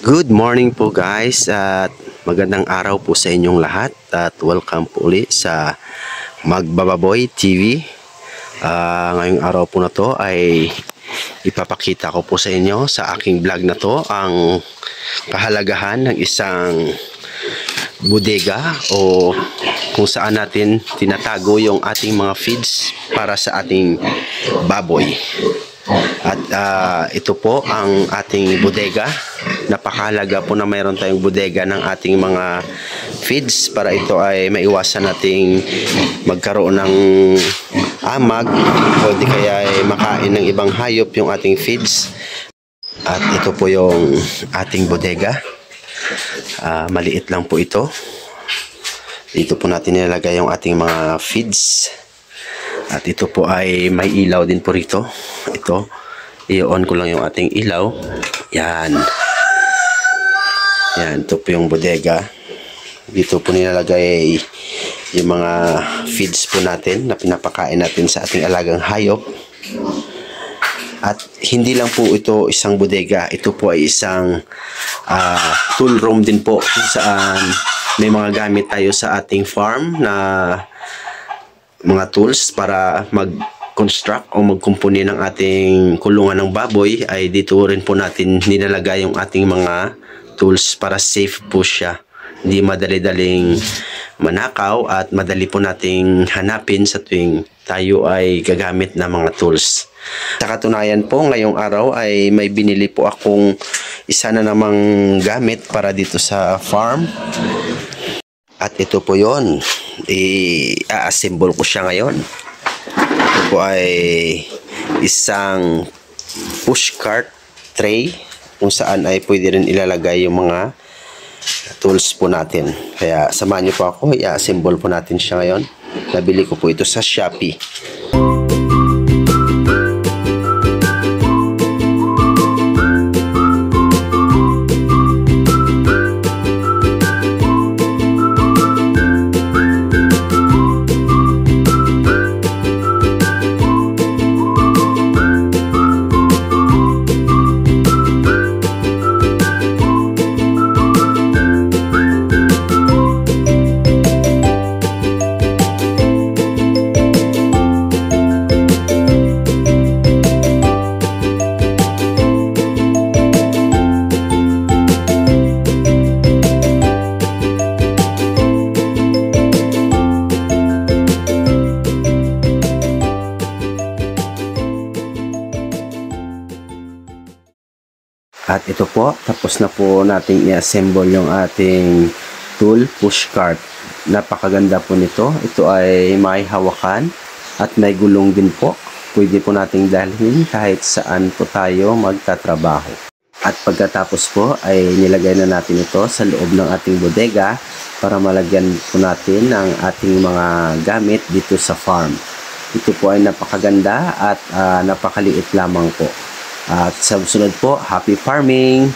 Good morning po guys at magandang araw po sa inyong lahat at welcome po ulit sa Magbababoy TV. Ngayong araw po na to ay ipapakita ko po sa inyo sa aking vlog na to ang kahalagahan ng isang bodega o kung saan natin tinatago yung ating mga feeds para sa ating baboy. At ito po ang ating bodega. Napakahalaga po na mayroon tayong bodega ng ating mga feeds para ito ay maiwasan nating magkaroon ng amag o di kaya ay makain ng ibang hayop yung ating feeds. At ito po yung ating bodega. Maliit lang po ito. Dito po natin nilalagay yung ating mga feeds. At ito po ay may ilaw din po rito. Ito, i-on ko lang yung ating ilaw. Yan. Yan, ito po yung bodega. Dito po nilalagay yung mga feeds po natin na pinapakain natin sa ating alagang hayop. At hindi lang po ito isang bodega. Ito po ay isang tool room din po kung saan may mga gamit tayo sa ating farm na mga tools para mag-construct o magkumpuni ng ating kulungan ng baboy. Ay dito rin po natin nilalagay yung ating mga tools para safe po siya. Hindi madali-daling manakaw at madali po nating hanapin sa tuwing tayo ay gagamit ng mga tools. Sa katunayan po, ngayong araw ay may binili po akong isa na namang gamit para dito sa farm. At ito po yon, i-assemble ko siya ngayon. Ito po ay isang pushcart tray kung saan ay pwede rin ilalagay yung mga tools po natin. Kaya samahan niyo po ako, i-assemble po natin siya ngayon. Nabili ko po ito sa Shopee. At ito po, tapos na po nating i-assemble yung ating tool pushcart. Napakaganda po nito. Ito ay may hawakan at may gulong din po. Pwede po nating dalhin kahit saan po tayo magtatrabaho. At pagkatapos po ay nilagay na natin ito sa loob ng ating bodega para malagyan po natin ang ating mga gamit dito sa farm. Ito po ay napakaganda at napakaliit lamang po. At sa sunod po, happy farming!